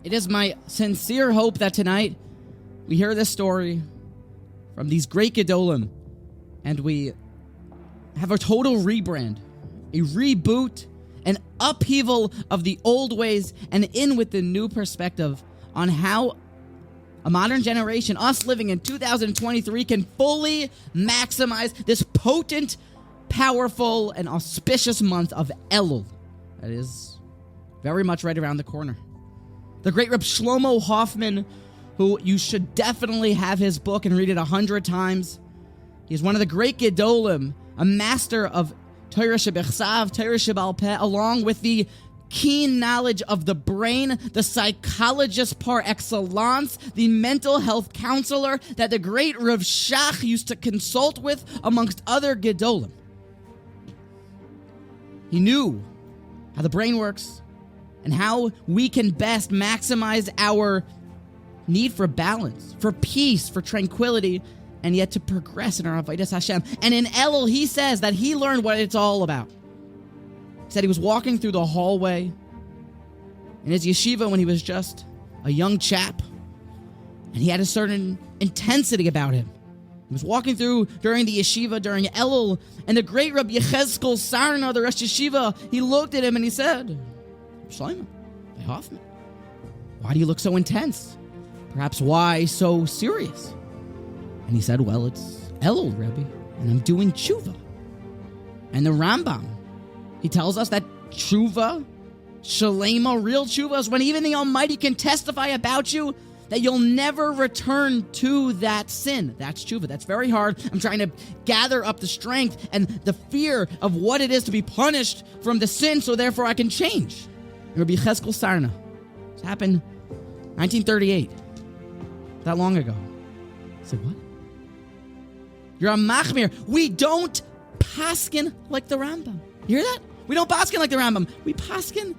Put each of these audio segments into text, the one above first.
It is my sincere hope that tonight we hear this story from these great Gedolim and we have a total rebrand, a reboot, an upheaval of the old ways and in with the new perspective on how a modern generation, us living in 2023, can fully maximize this potent, powerful, and auspicious month of Elul. That is very much right around the corner. The great Reb Shlomo Hoffman, who you should definitely have his book and read it 100 times. He's one of the great Gedolim, a master of Torah Shebechsav, Torah Shebal Peh, along with the keen knowledge of the brain, the psychologist par excellence, the mental health counselor that the great Rav Shach used to consult with, amongst other Gedolim. He knew how the brain works and how we can best maximize our need for balance, for peace, for tranquility, and yet to progress in our Avodas Hashem. And in Elul, he says that he learned what it's all about. He said he was walking through the hallway in his yeshiva when he was just a young chap, and he had a certain intensity about him. He was walking through during the yeshiva, during Elul, and the great Rabbi Yechezkal Sarna, the Rosh Yeshiva, he looked at him and he said, Shlomo, Hoffman, why do you look so intense? Perhaps why so serious? And he said, well, it's Elul, Rebbe, and I'm doing tshuva. And the Rambam, he tells us that tshuva, shalema, real tshuva, is when even the Almighty can testify about you that you'll never return to that sin. That's tshuva. That's very hard. I'm trying to gather up the strength and the fear of what it is to be punished from the sin, so therefore I can change. Rabbi Yechezkal Sarna. This happened 1938. That long ago. I said, what? You're a machmir. We don't paskin like the Rambam. You hear that? We don't paskin like the Rambam. We paskin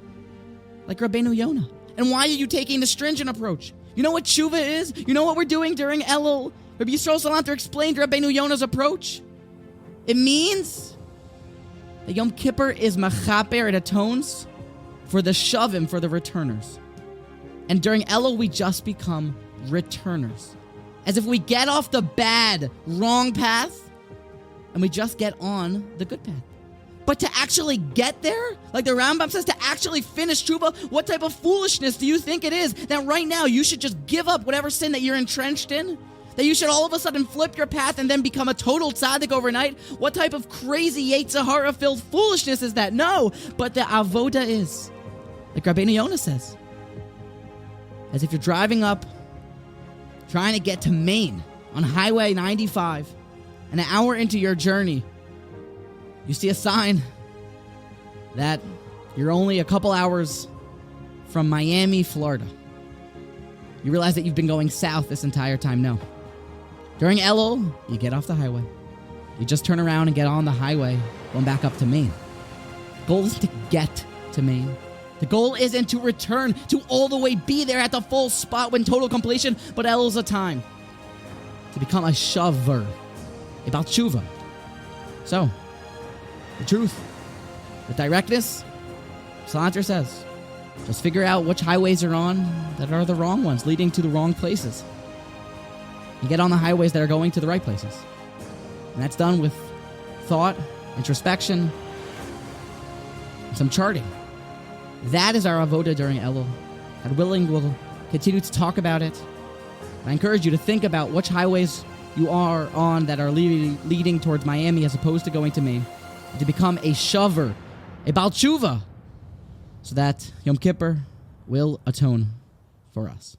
like Rebenu Yonah. And why are you taking the stringent approach? You know what tshuva is? You know what we're doing during Elul? Rabbi Yisrael Salanter explained Rebenu Yonah's approach. It means that Yom Kippur is machaper, it atones for the shavim, for the returners. And during Elul, we just become returners. As if we get off the bad, wrong path, and we just get on the good path. But to actually get there, like the Rambam says, to actually finish tshuva, what type of foolishness do you think it is that right now you should just give up whatever sin that you're entrenched in? That you should all of a sudden flip your path and then become a total tzaddik overnight? What type of crazy Yetzer Hara-filled foolishness is that? No, but the avoda is, like Rebenu Yonah says, as if you're driving up, trying to get to Maine on Highway 95, an hour into your journey, you see a sign that you're only a couple hours from Miami, Florida. You realize that you've been going south this entire time. No. During Elul, you get off the highway. You just turn around and get on the highway, going back up to Maine. The goal is to get to Maine. The goal isn't to return, to all the way be there at the full spot when total completion, but Elul's a time to become a shaver, about tshuva. So, the truth, the directness, Salanter says, just figure out which highways you're on that are the wrong ones, leading to the wrong places. And get on the highways that are going to the right places. And that's done with thought, introspection, and some charting. That is our avoda during Elul. God willing, we'll continue to talk about it. I encourage you to think about which highways you are on that are leading towards Miami as opposed to going to Maine. To become a shaver, a Baal Tshuva, so that Yom Kippur will atone for us.